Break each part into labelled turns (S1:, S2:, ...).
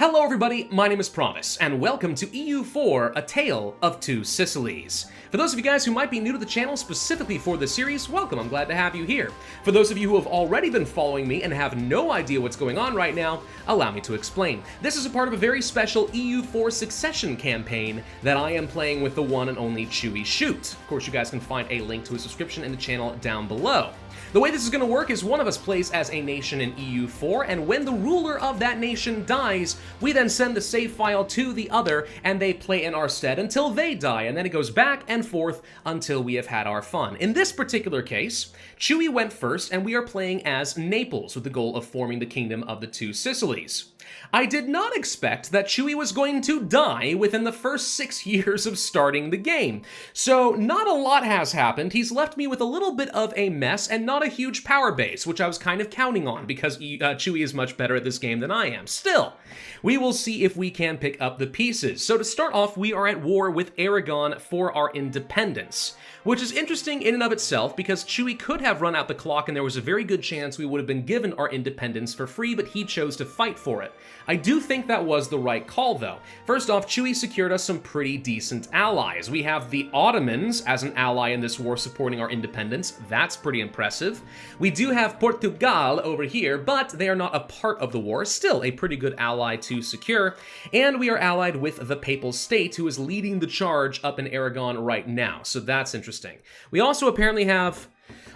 S1: Hello everybody, my name is Pravus, and welcome to EU4, A Tale of Two Sicilies. For those of you guys who might be new to the channel specifically for this series, welcome, I'm glad to have you here. For those of you who have already been following me and have no idea what's going on right now, allow me to explain. This is a part of a very special EU4 succession campaign that I am playing with the one and only ChewyShoot. Of course, you guys can find a link to his subscription in the channel down below. The way this is going to work is one of us plays as a nation in EU4, and when the ruler of that nation dies, we then send the save file to the other, and they play in our stead until they die, and then it goes back and forth until we have had our fun. In this particular case, Chewy went first, and we are playing as Naples with the goal of forming the kingdom of the two Sicilies. I did not expect that Chewy was going to die within the first 6 years of starting the game. So not a lot has happened. He's left me with a little bit of a mess and not a huge power base, which I was kind of counting on because Chewy is much better at this game than I am. Still, we will see if we can pick up the pieces. So to start off, we are at war with Aragon for our independence, which is interesting in and of itself because Chewy could have run out the clock and there was a very good chance we would have been given our independence for free, but he chose to fight for it. I do think that was the right call, though. First off, Chewy secured us some pretty decent allies. We have the Ottomans as an ally in this war supporting our independence. That's pretty impressive. We do have Portugal over here, but they are not a part of the war. Still a pretty good ally to secure. And we are allied with the Papal State, who is leading the charge up in Aragon right now. So that's interesting. We also apparently have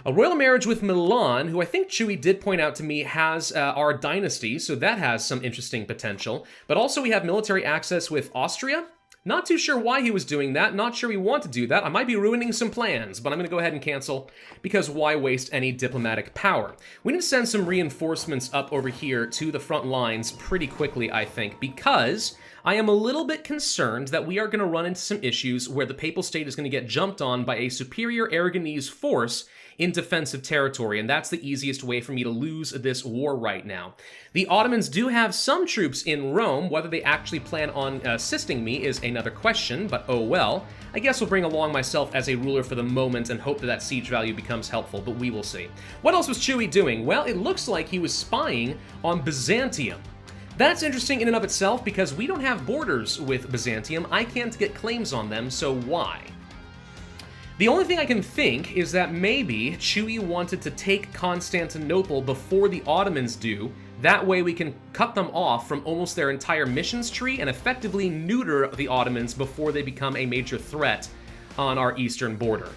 S1: a royal marriage with Milan, who I think Chewy did point out to me has our dynasty, so that has some interesting potential. But also we have military access with Austria. Not too sure why he was doing that, not sure we want to do that. I might be ruining some plans, but I'm going to go ahead and cancel, because why waste any diplomatic power? We need to send some reinforcements up over here to the front lines pretty quickly, I think, because I am a little bit concerned that we are going to run into some issues where the Papal State is going to get jumped on by a superior Aragonese force in defensive territory, and that's the easiest way for me to lose this war right now. The Ottomans do have some troops in Rome. Whether they actually plan on assisting me is another question, but oh well. I guess I'll bring along myself as a ruler for the moment and hope that that siege value becomes helpful, but we will see. What else was Chewy doing? Well, it looks like he was spying on Byzantium. That's interesting in and of itself because we don't have borders with Byzantium. I can't get claims on them, so why? The only thing I can think is that maybe Chewy wanted to take Constantinople before the Ottomans do. That way we can cut them off from almost their entire missions tree and effectively neuter the Ottomans before they become a major threat on our eastern border.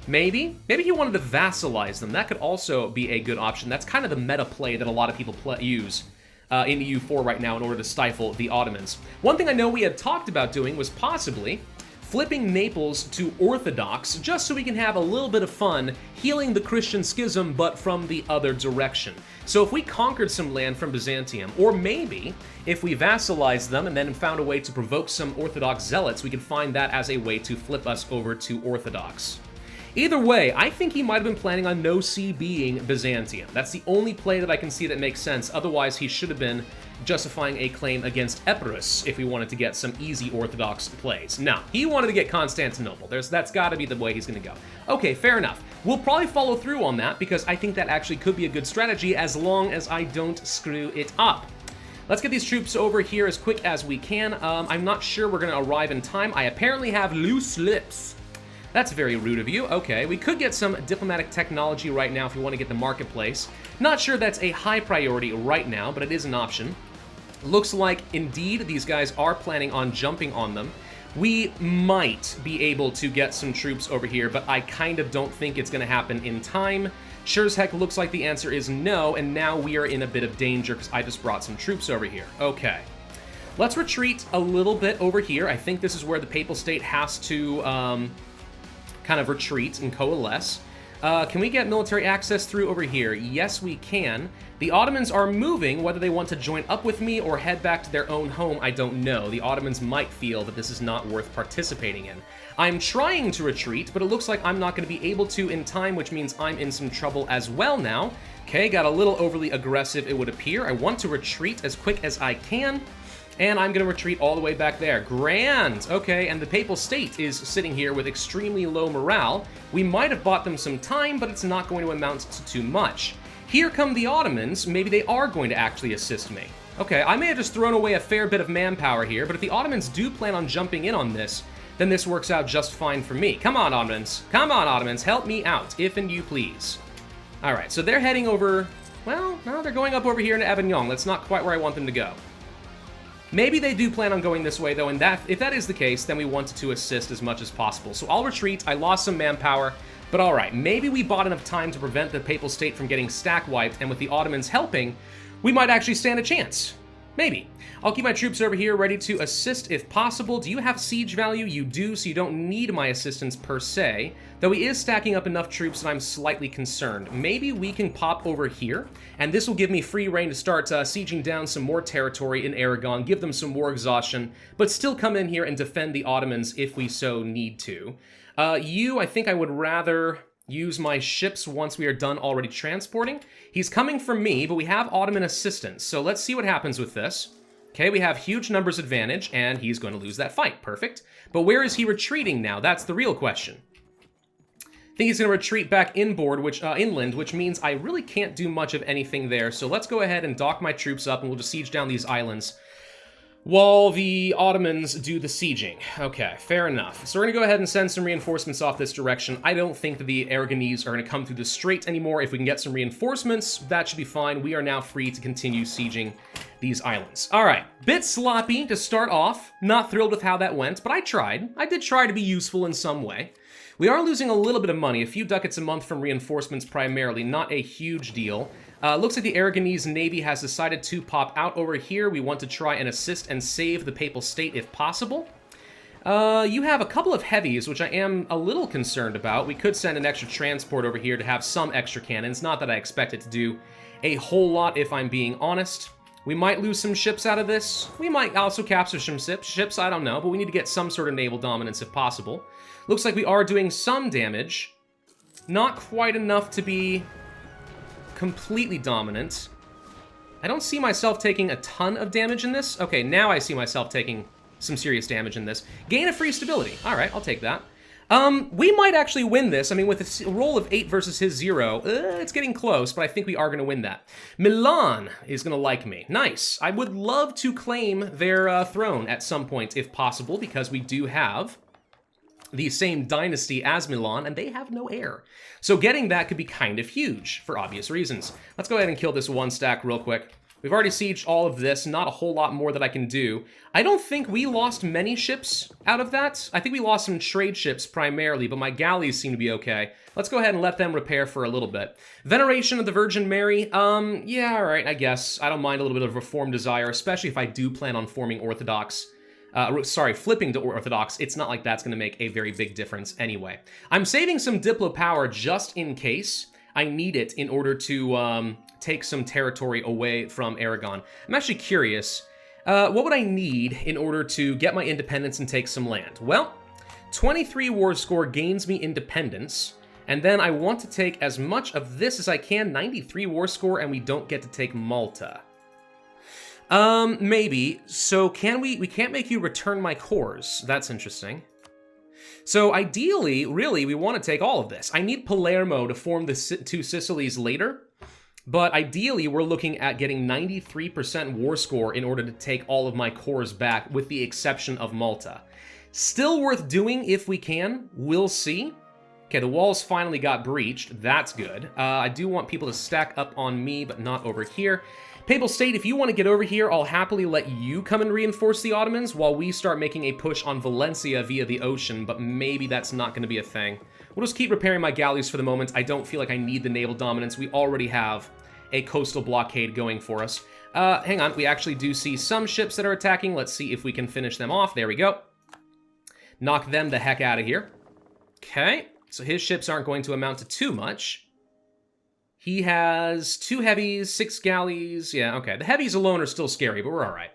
S1: Maybe he wanted to vassalize them. That could also be a good option. That's kind of the meta play that a lot of people use in EU4 right now in order to stifle the Ottomans. One thing I know we had talked about doing was possibly flipping Naples to Orthodox, just so we can have a little bit of fun healing the Christian schism, but from the other direction. So if we conquered some land from Byzantium, or maybe if we vassalized them and then found a way to provoke some Orthodox zealots, we could find that as a way to flip us over to Orthodox. Either way, I think he might have been planning on no-see being Byzantium. That's the only play that I can see that makes sense. Otherwise, he should have been justifying a claim against Epirus if we wanted to get some easy Orthodox plays. No, he wanted to get Constantinople. That's got to be the way he's going to go. Okay, fair enough. We'll probably follow through on that because I think that actually could be a good strategy as long as I don't screw it up. Let's get these troops over here as quick as we can. I'm not sure we're going to arrive in time. I apparently have loose lips. That's very rude of you. Okay, we could get some diplomatic technology right now if we want to get the marketplace. Not sure that's a high priority right now, but it is an option. Looks like, indeed, these guys are planning on jumping on them. We might be able to get some troops over here, but I kind of don't think it's going to happen in time. Sure as heck looks like the answer is no, and now we are in a bit of danger because I just brought some troops over here. Okay. Let's retreat a little bit over here. I think this is where the Papal State has to kind of retreat and coalesce. Can we get military access through over here? Yes, we can. The Ottomans are moving. Whether they want to join up with me or head back to their own home, I don't know. The Ottomans might feel that this is not worth participating in. I'm trying to retreat, but it looks like I'm not going to be able to in time, which means I'm in some trouble as well now. Okay, got a little overly aggressive, it would appear. I want to retreat as quick as I can. And I'm going to retreat all the way back there. Grand! Okay, and the Papal State is sitting here with extremely low morale. We might have bought them some time, but it's not going to amount to too much. Here come the Ottomans. Maybe they are going to actually assist me. Okay, I may have just thrown away a fair bit of manpower here, but if the Ottomans do plan on jumping in on this, then this works out just fine for me. Come on, Ottomans. Come on, Ottomans. Help me out, if and you please. All right, so they're heading over... Well, no, they're going up over here into Avignon. That's not quite where I want them to go. Maybe they do plan on going this way, though, and if that is the case, then we want to assist as much as possible. So I'll retreat. I lost some manpower, but all right. Maybe we bought enough time to prevent the Papal State from getting stack wiped, and with the Ottomans helping, we might actually stand a chance. Maybe. I'll keep my troops over here ready to assist if possible. Do you have siege value? You do, so you don't need my assistance per se. Though he is stacking up enough troops that I'm slightly concerned. Maybe we can pop over here, and this will give me free reign to start sieging down some more territory in Aragon, give them some war exhaustion, but still come in here and defend the Ottomans if we so need to. I think I would rather use my ships once we are done already transporting. He's coming for me, but we have Ottoman assistance, so let's see what happens with this. Okay, we have huge numbers advantage, and he's going to lose that fight. Perfect. But where is he retreating now? That's the real question. I think he's going to retreat back inland, which means I really can't do much of anything there. So let's go ahead and dock my troops up, and we'll just siege down these islands while the Ottomans do the sieging. Okay, fair enough. So we're going to go ahead and send some reinforcements off this direction. I don't think that the Aragonese are going to come through the strait anymore. If we can get some reinforcements, that should be fine. We are now free to continue sieging these islands. All right, bit sloppy to start off. Not thrilled with how that went, but I tried. I did try to be useful in some way. We are losing a little bit of money, a few ducats a month from reinforcements primarily, not a huge deal. Looks like the Aragonese Navy has decided to pop out over here. We want to try and assist and save the Papal State if possible. You have a couple of heavies, which I am a little concerned about. We could send an extra transport over here to have some extra cannons. Not that I expect it to do a whole lot, if I'm being honest. We might lose some ships out of this. We might also capture some ships, I don't know, but we need to get some sort of naval dominance if possible. Looks like we are doing some damage. Not quite enough to be completely dominant. I don't see myself taking a ton of damage in this. Okay, now I see myself taking some serious damage in this. Gain of free stability. All right, I'll take that. We might actually win this. I mean, with a roll of 8 versus his 0, it's getting close, but I think we are going to win that. Milan is going to like me. Nice. I would love to claim their throne at some point, if possible, because we do have the same dynasty as Milan, and they have no heir. So getting that could be kind of huge, for obvious reasons. Let's go ahead and kill this one stack real quick. We've already sieged all of this, not a whole lot more that I can do. I don't think we lost many ships out of that. I think we lost some trade ships primarily, but my galleys seem to be okay. Let's go ahead and let them repair for a little bit. Veneration of the Virgin Mary, yeah, all right, I guess. I don't mind a little bit of reform desire, especially if I do plan on forming Orthodox. Flipping to Orthodox. It's not like that's going to make a very big difference anyway. I'm saving some Diplo power just in case I need it in order to take some territory away from Aragon. I'm actually curious, what would I need in order to get my independence and take some land? Well, 23 war score gains me independence, and then I want to take as much of this as I can, 93 war score, and we don't get to take Malta. Maybe. So we can't make you return my cores. That's interesting. So ideally, really, we want to take all of this. I need Palermo to form the two Sicilies later, but ideally, we're looking at getting 93% war score in order to take all of my cores back, with the exception of Malta. Still worth doing if we can. We'll see. Okay, the walls finally got breached. That's good. I do want people to stack up on me, but not over here. Papal State, if you want to get over here, I'll happily let you come and reinforce the Ottomans while we start making a push on Valencia via the ocean, but maybe that's not going to be a thing. We'll just keep repairing my galleys for the moment. I don't feel like I need the naval dominance. We already have a coastal blockade going for us. Hang on, we actually do see some ships that are attacking. Let's see if we can finish them off. There we go. Knock them the heck out of here. Okay, so his ships aren't going to amount to too much. He has 2 heavies, 6 galleys. Yeah, okay. The heavies alone are still scary, but we're all right.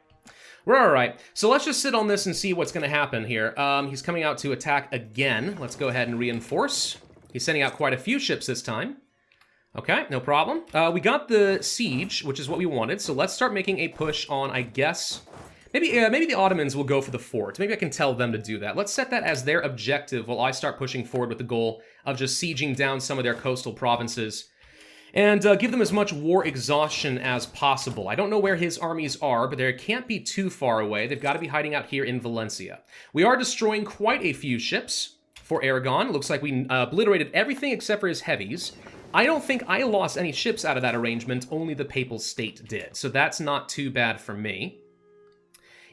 S1: We're all right. So let's just sit on this and see what's going to happen here. He's coming out to attack again. Let's go ahead and reinforce. He's sending out quite a few ships this time. Okay, no problem. We got the siege, which is what we wanted. So let's start making a push on, I guess... Maybe the Ottomans will go for the fort. Maybe I can tell them to do that. Let's set that as their objective while I start pushing forward with the goal of just sieging down some of their coastal provinces and give them as much war exhaustion as possible. I don't know where his armies are, but they can't be too far away. They've got to be hiding out here in Valencia. We are destroying quite a few ships for Aragon. Looks like we obliterated everything except for his heavies. I don't think I lost any ships out of that arrangement, only the Papal State did, so that's not too bad for me.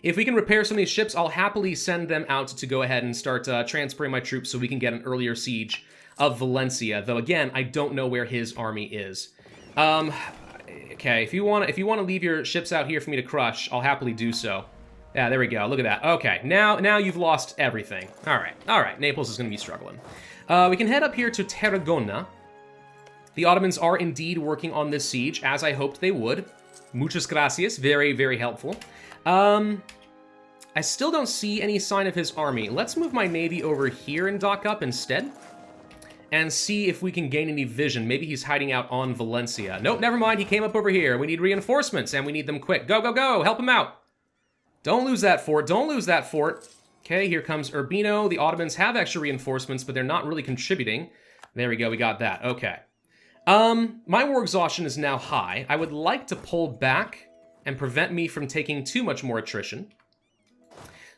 S1: If we can repair some of these ships, I'll happily send them out to go ahead and start transferring my troops so we can get an earlier siege of Valencia, though again, I don't know where his army is. Okay, if you want to leave your ships out here for me to crush, I'll happily do so. Yeah, there we go. Look at that. Okay, now you've lost everything. All right. Naples is going to be struggling. We can head up here to Tarragona. The Ottomans are indeed working on this siege, as I hoped they would. Muchas gracias. Very, very helpful. I still don't see any sign of his army. Let's move my navy over here and dock up instead, and see if we can gain any vision. Maybe he's hiding out on Valencia. Nope, never mind. He came up over here. We need reinforcements, and we need them quick. Go, go, go! Help him out! Don't lose that fort. Don't lose that fort. Okay, here comes Urbino. The Ottomans have extra reinforcements, but they're not really contributing. There we go. We got that. Okay. My war exhaustion is now high. I would like to pull back and prevent me from taking too much more attrition.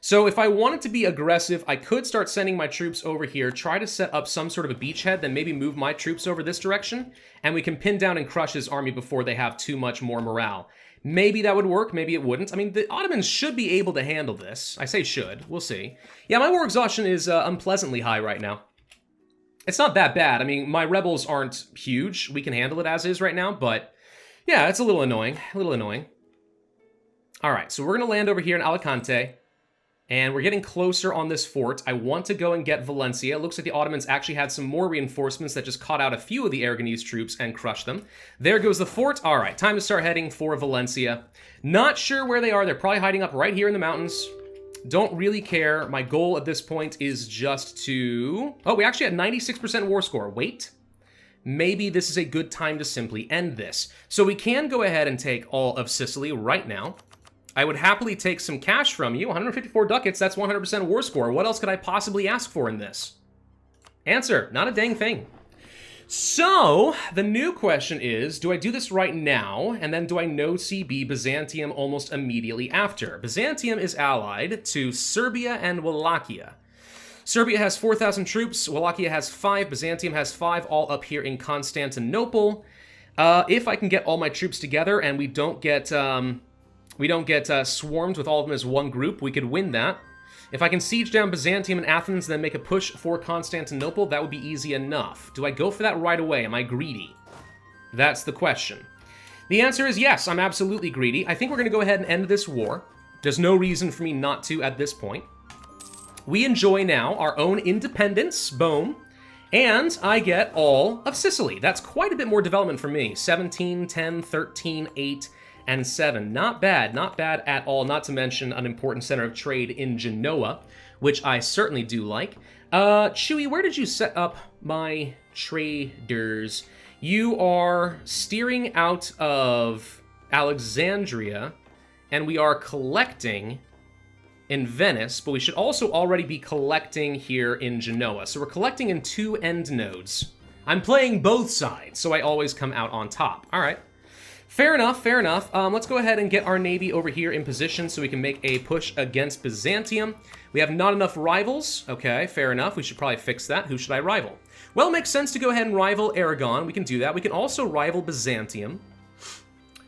S1: So if I wanted to be aggressive, I could start sending my troops over here, try to set up some sort of a beachhead, then maybe move my troops over this direction, and we can pin down and crush his army before they have too much more morale. Maybe that would work, maybe it wouldn't. I mean, the Ottomans should be able to handle this. I say should, we'll see. Yeah, my war exhaustion is unpleasantly high right now. It's not that bad. I mean, my rebels aren't huge. We can handle it as is right now, but yeah, it's a little annoying. All right, so we're going to land over here in Alicante, and we're getting closer on this fort. I want to go and get Valencia. It looks like the Ottomans actually had some more reinforcements that just caught out a few of the Aragonese troops and crushed them. There goes the fort. All right, time to start heading for Valencia. Not sure where they are. They're probably hiding up right here in the mountains. Don't really care. My goal at this point is just to... Oh, we actually had 96% war score. Wait. Maybe this is a good time to simply end this. So we can go ahead and take all of Sicily right now. I would happily take some cash from you. 154 ducats, that's 100% war score. What else could I possibly ask for in this? Answer, not a dang thing. So, the new question is, do I do this right now, and then do I no CB Byzantium almost immediately after? Byzantium is allied to Serbia and Wallachia. Serbia has 4,000 troops, Wallachia has 5, Byzantium has 5, all up here in Constantinople. If I can get all my troops together and we don't get swarmed with all of them as one group, we could win that. If I can siege down Byzantium and Athens and then make a push for Constantinople, that would be easy enough. Do I go for that right away? Am I greedy? That's the question. The answer is yes, I'm absolutely greedy. I think we're going to go ahead and end this war. There's no reason for me not to at this point. We enjoy now our own independence, boom, and I get all of Sicily. That's quite a bit more development for me. 17, 10, 13, 8, and 7. Not bad at all, not to mention an important center of trade in Genoa, which I certainly do like. Chewy, where did you set up my traders? You are steering out of Alexandria, and we are collecting in Venice, but we should also already be collecting here in Genoa. So we're collecting in 2 end nodes. I'm playing both sides, so I always come out on top. All right. Fair enough, fair enough. Let's go ahead and get our navy over here in position so we can make a push against Byzantium. We have not enough rivals. Okay, fair enough. We should probably fix that. Who should I rival? Well, it makes sense to go ahead and rival Aragon. We can do that. We can also rival Byzantium.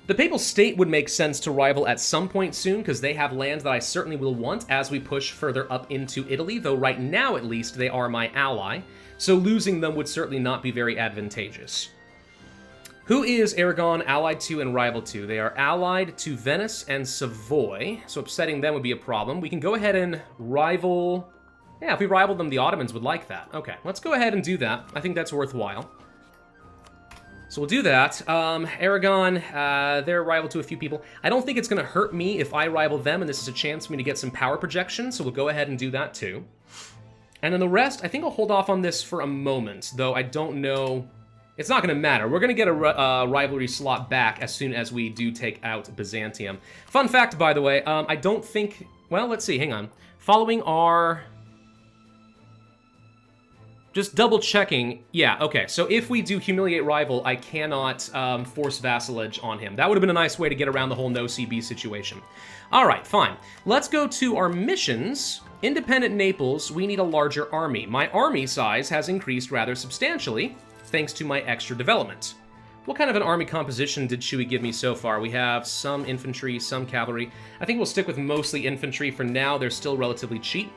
S1: The Papal State would make sense to rival at some point soon because they have land that I certainly will want as we push further up into Italy, though right now at least they are my ally, so losing them would certainly not be very advantageous. Who is Aragon allied to and rival to? They are allied to Venice and Savoy, so upsetting them would be a problem. We can go ahead and rival... Yeah, if we rival them, the Ottomans would like that. Okay, let's go ahead and do that. I think that's worthwhile. So we'll do that. Aragon, they're rival to a few people. I don't think it's going to hurt me if I rival them, and this is a chance for me to get some power projection, so we'll go ahead and do that too. And then the rest, I think I'll hold off on this for a moment, though I don't know... It's not going to matter. We're going to get a rivalry slot back as soon as we do take out Byzantium. Fun fact, by the way, I don't think... Well, let's see, hang on. Following our... Just double checking. Yeah, okay. So if we do humiliate rival, I cannot force vassalage on him. That would have been a nice way to get around the whole no CB situation. All right, fine. Let's go to our missions. Independent Naples, we need a larger army. My army size has increased rather substantially, thanks to my extra development. What kind of an army composition did Chewy give me so far? We have some infantry, some cavalry. I think we'll stick with mostly infantry for now. They're still relatively cheap.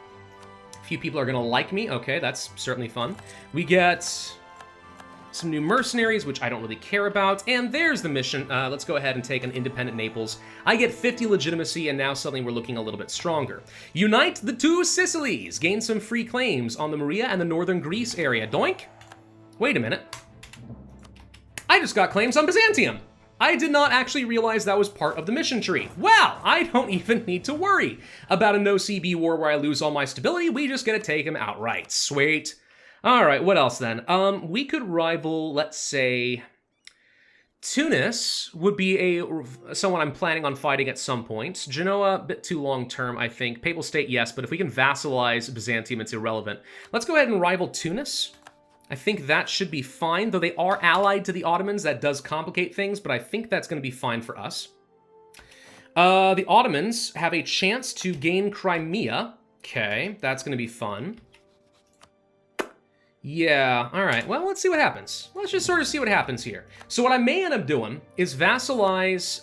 S1: A few people are going to like me. Okay, that's certainly fun. We get some new mercenaries, which I don't really care about. And there's the mission. Let's go ahead and take an independent Naples. I get 50 legitimacy, and now suddenly we're looking a little bit stronger. Unite the two Sicilies. Gain some free claims on the Morea and the northern Greece area. Doink. Wait a minute. I just got claims on Byzantium. I did not actually realize that was part of the mission tree. Well, I don't even need to worry about a no-CB war where I lose all my stability. We just get to take him outright. Sweet. All right, what else then? We could rival, let's say, Tunis would be someone I'm planning on fighting at some point. Genoa, a bit too long-term, I think. Papal State, yes, but if we can vassalize Byzantium, it's irrelevant. Let's go ahead and rival Tunis. I think that should be fine, though they are allied to the Ottomans. That does complicate things, but I think that's going to be fine for us. The Ottomans have a chance to gain Crimea. Okay, that's going to be fun. Yeah, all right. Well, let's see what happens. Let's just sort of see what happens here. So what I may end up doing is vassalize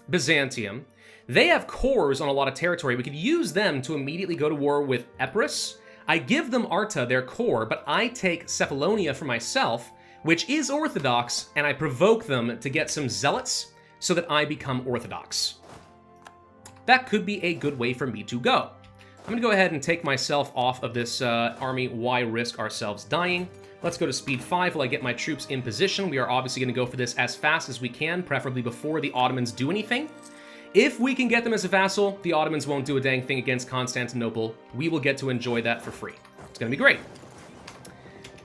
S1: Byzantium. They have cores on a lot of territory. We could use them to immediately go to war with Epirus. I give them Arta, their core, but I take Cephalonia for myself, which is Orthodox, and I provoke them to get some zealots so that I become Orthodox. That could be a good way for me to go. I'm going to go ahead and take myself off of this army. Why risk ourselves dying? Let's go to speed 5 while I get my troops in position. We are obviously going to go for this as fast as we can, preferably before the Ottomans do anything. If we can get them as a vassal, the Ottomans won't do a dang thing against Constantinople. We will get to enjoy that for free. It's going to be great.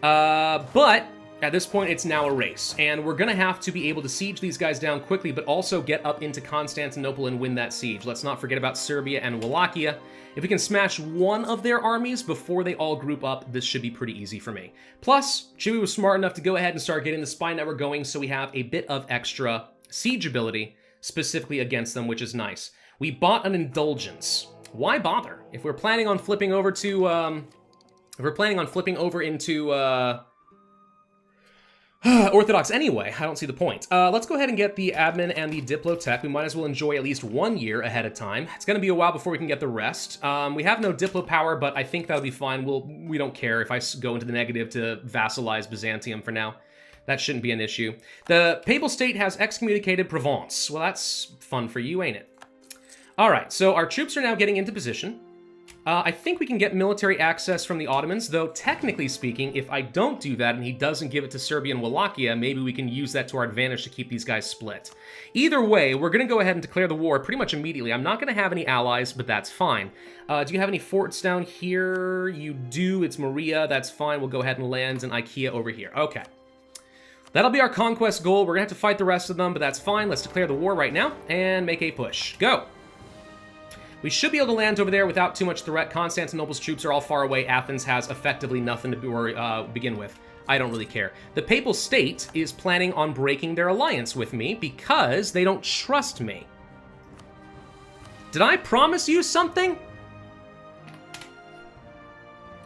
S1: But at this point, it's now a race, and we're going to have to be able to siege these guys down quickly, but also get up into Constantinople and win that siege. Let's not forget about Serbia and Wallachia. If we can smash one of their armies before they all group up, this should be pretty easy for me. Plus, Chewy was smart enough to go ahead and start getting the spy network going, so we have a bit of extra siege ability specifically against them, which is nice. We bought an indulgence. Why bother? If we're planning on flipping over to, Orthodox anyway, I don't see the point. Let's go ahead and get the admin and the Diplotech. We might as well enjoy at least 1 year ahead of time. It's going to be a while before we can get the rest. We have no Diplo power, but I think that'll be fine. We don't care if I go into the negative to vassalize Byzantium for now. That shouldn't be an issue. The Papal State has excommunicated Provence. Well, that's fun for you, ain't it? All right, so our troops are now getting into position. I think we can get military access from the Ottomans, though technically speaking, if I don't do that and he doesn't give it to Serbia and Wallachia, maybe we can use that to our advantage to keep these guys split. Either way, we're going to go ahead and declare the war pretty much immediately. I'm not going to have any allies, but that's fine. Do you have any forts down here? You do. It's Morea. That's fine. We'll go ahead and land in IKEA over here. Okay. That'll be our conquest goal. We're going to have to fight the rest of them, but that's fine. Let's declare the war right now and make a push. Go! We should be able to land over there without too much threat. Constantinople's troops are all far away. Athens has effectively nothing to begin with. I don't really care. The Papal State is planning on breaking their alliance with me because they don't trust me. Did I promise you something?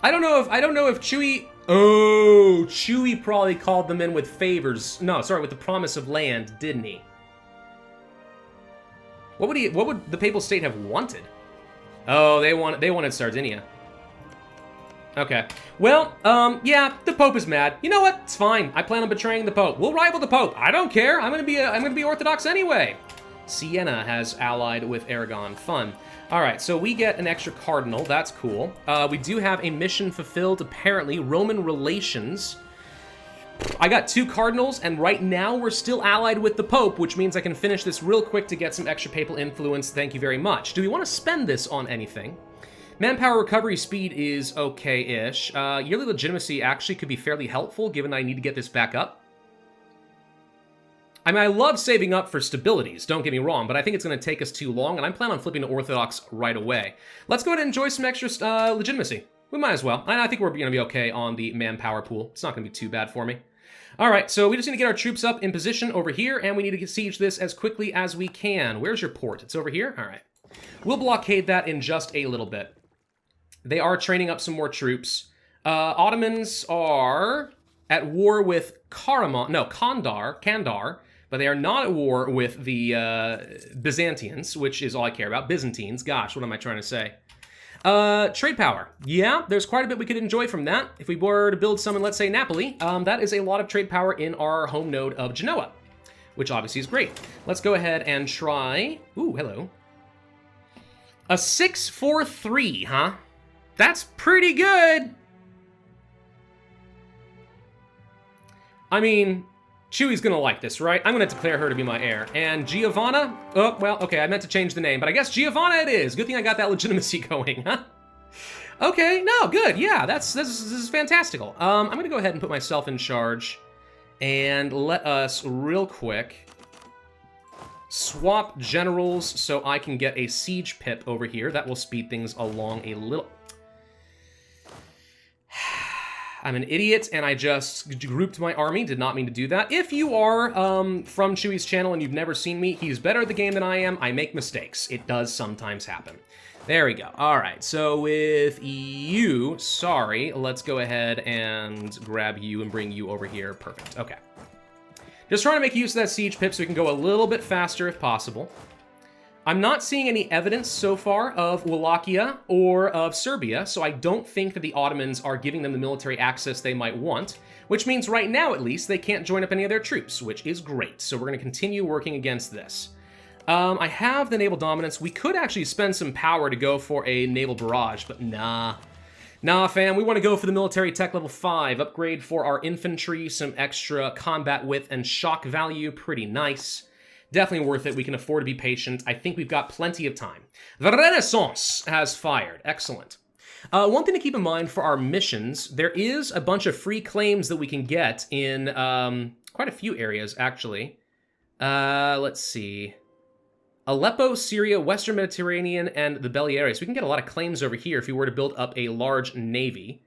S1: I don't know if Chewy... Oh, Chewy probably called them in with favors. No, sorry, with the promise of land, didn't he? What would the Papal State have wanted? Oh, they wanted Sardinia. Okay. Well, yeah, the Pope is mad. You know what? It's fine. I plan on betraying the Pope. We'll rival the Pope. I don't care. I'm gonna be Orthodox anyway. Siena has allied with Aragon. Fun. All right, so we get an extra cardinal. That's cool. We do have a mission fulfilled, apparently. Roman relations. I got 2 cardinals, and right now we're still allied with the Pope, which means I can finish this real quick to get some extra papal influence. Thank you very much. Do we want to spend this on anything? Manpower recovery speed is okay-ish. Yearly legitimacy actually could be fairly helpful, given that I need to get this back up. I mean, I love saving up for stabilities, don't get me wrong, but I think it's going to take us too long, and I'm planning on flipping to Orthodox right away. Let's go ahead and enjoy some extra legitimacy. We might as well. And I think we're going to be okay on the manpower pool. It's not going to be too bad for me. All right, so we just need to get our troops up in position over here, and we need to siege this as quickly as we can. Where's your port? It's over here? All right. We'll blockade that in just a little bit. They are training up some more troops. Ottomans are at war with Kandar, but they are not at war with the Byzantines, which is all I care about. Byzantines, gosh, what am I trying to say? Trade power. Yeah, there's quite a bit we could enjoy from that. If we were to build some in, let's say, Napoli, that is a lot of trade power in our home node of Genoa, which obviously is great. Let's go ahead and try... Ooh, hello. A 6-4-3, huh? That's pretty good. I mean, Chewy's gonna like this, right? I'm gonna declare her to be my heir. And Giovanna? Oh, well, okay, I meant to change the name, but I guess Giovanna it is. Good thing I got that legitimacy going, huh? Okay, no, good, yeah, this is fantastical. I'm gonna go ahead and put myself in charge and let us, real quick, swap generals so I can get a siege pip over here. That will speed things along a little. I'm an idiot, and I just grouped my army. Did not mean to do that. If you are from Chewy's channel and you've never seen me, he's better at the game than I am. I make mistakes. It does sometimes happen. There we go. All right, so with you, sorry, let's go ahead and grab you and bring you over here. Perfect, okay. Just trying to make use of that siege pip so we can go a little bit faster if possible. I'm not seeing any evidence so far of Wallachia or of Serbia, so I don't think that the Ottomans are giving them the military access they might want, which means right now, at least, they can't join up any of their troops, which is great. So we're going to continue working against this. I have the naval dominance. We could actually spend some power to go for a naval barrage, but nah. Nah, fam, we want to go for the military tech level 5. Upgrade for our infantry, some extra combat width and shock value. Pretty nice. Definitely worth it. We can afford to be patient. I think we've got plenty of time. The Renaissance has fired. Excellent. One thing to keep in mind for our missions, there is a bunch of free claims that we can get in quite a few areas, actually. Let's see. Aleppo, Syria, Western Mediterranean, and the Baleares. We can get a lot of claims over here if we were to build up a large navy.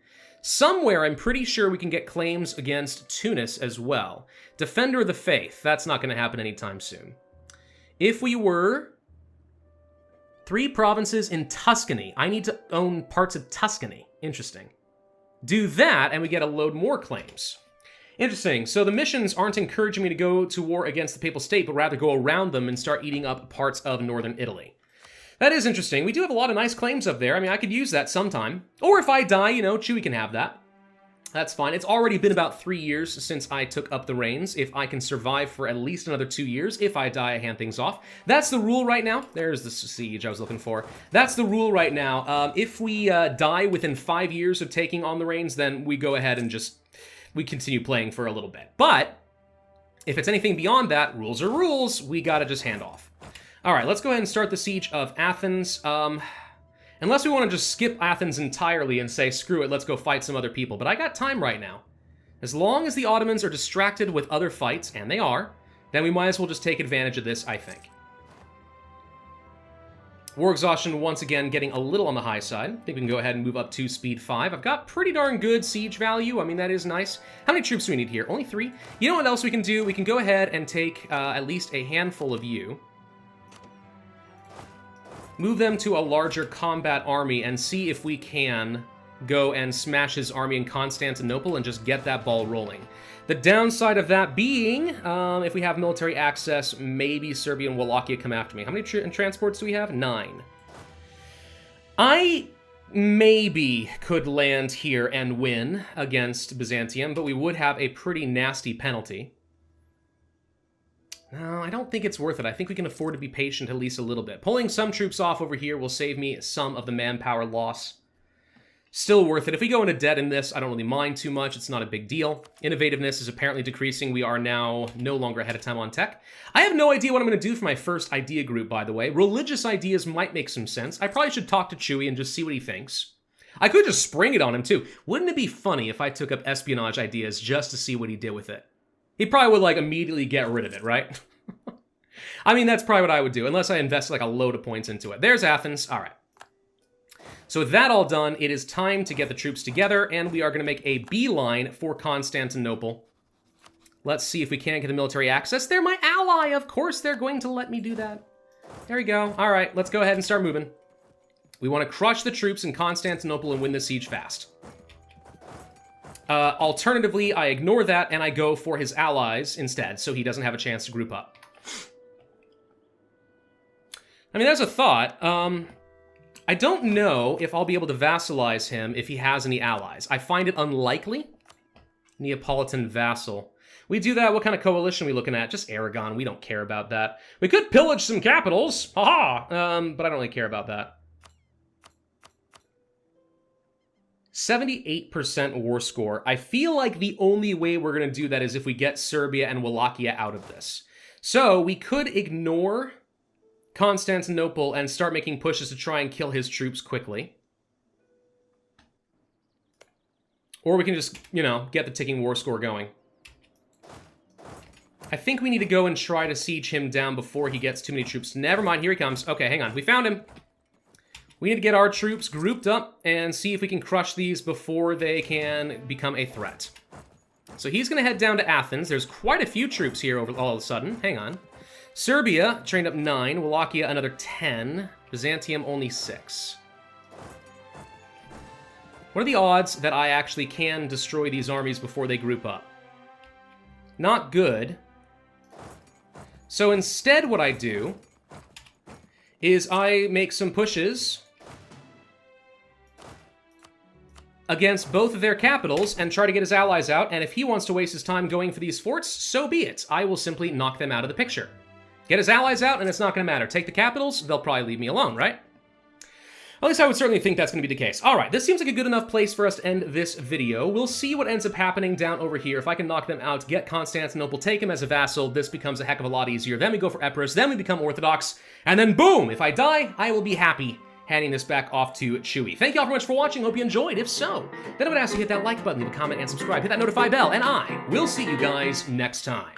S1: Somewhere, I'm pretty sure we can get claims against Tunis as well. Defender of the Faith. That's not going to happen anytime soon. If we were 3 provinces in Tuscany, I need to own parts of Tuscany. Interesting. Do that, and we get a load more claims. Interesting. So the missions aren't encouraging me to go to war against the Papal State, but rather go around them and start eating up parts of northern Italy. That is interesting. We do have a lot of nice claims up there. I mean, I could use that sometime. Or if I die, you know, Chewy can have that. That's fine. It's already been about 3 years since I took up the reins. If I can survive for at least another 2 years, if I die, I hand things off. That's the rule right now. There's the siege I was looking for. That's the rule right now. If we die within 5 years of taking on the reins, then we go ahead and just, we continue playing for a little bit. But if it's anything beyond that, rules are rules. We gotta just hand off. All right, let's go ahead and start the siege of Athens. Unless we want to just skip Athens entirely and say, screw it, let's go fight some other people. But I got time right now. As long as the Ottomans are distracted with other fights, and they are, then we might as well just take advantage of this, I think. War exhaustion, once again, getting a little on the high side. I think we can go ahead and move up to speed 5. I've got pretty darn good siege value. I mean, that is nice. How many troops do we need here? Only 3? You know what else we can do? We can go ahead and take at least a handful of you. Move them to a larger combat army and see if we can go and smash his army in Constantinople and just get that ball rolling. The downside of that being, if we have military access, maybe Serbia and Wallachia come after me. How many transports do we have? 9. I maybe could land here and win against Byzantium, but we would have a pretty nasty penalty. No, I don't think it's worth it. I think we can afford to be patient at least a little bit. Pulling some troops off over here will save me some of the manpower loss. Still worth it. If we go into debt in this, I don't really mind too much. It's not a big deal. Innovativeness is apparently decreasing. We are now no longer ahead of time on tech. I have no idea what I'm going to do for my first idea group, by the way. Religious ideas might make some sense. I probably should talk to Chewy and just see what he thinks. I could just spring it on him, too. Wouldn't it be funny if I took up espionage ideas just to see what he did with it? He probably would, like, immediately get rid of it, right? I mean, that's probably what I would do, unless I invest, like, a load of points into it. There's Athens. All right. So with that all done, it is time to get the troops together, and we are going to make a beeline for Constantinople. Let's see if we can get the military access. They're my ally! Of course they're going to let me do that. There we go. All right, let's go ahead and start moving. We want to crush the troops in Constantinople and win the siege fast. Alternatively, I ignore that and I go for his allies instead, so he doesn't have a chance to group up. I mean, there's a thought. I don't know if I'll be able to vassalize him if he has any allies. I find it unlikely. Neapolitan vassal. We do that, what kind of coalition are we looking at? Just Aragon, we don't care about that. We could pillage some capitals, haha, but I don't really care about that. 78% war score. I feel like the only way we're going to do that is if we get Serbia and Wallachia out of this. So we could ignore Constantinople and start making pushes to try and kill his troops quickly. Or we can just, you know, get the ticking war score going. I think we need to go and try to siege him down before he gets too many troops. Never mind, here he comes. Okay, hang on. We found him. We need to get our troops grouped up and see if we can crush these before they can become a threat. So he's going to head down to Athens. There's quite a few troops here all of a sudden. Hang on. Serbia trained up 9. Wallachia another 10. Byzantium only 6. What are the odds that I actually can destroy these armies before they group up? Not good. So instead what I do is I make some pushes against both of their capitals and try to get his allies out, and if he wants to waste his time going for these forts, so be it. I will simply knock them out of the picture. Get his allies out, and it's not going to matter. Take the capitals, they'll probably leave me alone, right? At least I would certainly think that's going to be the case. All right, this seems like a good enough place for us to end this video. We'll see what ends up happening down over here. If I can knock them out, get Constantinople, take him as a vassal, this becomes a heck of a lot easier. Then we go for Epirus, then we become Orthodox, and then boom! If I die, I will be happy handing this back off to Chewy. Thank you all very much for watching. Hope you enjoyed. If so, then I would ask you to hit that like button, leave a comment, and subscribe. Hit that notify bell, and I will see you guys next time.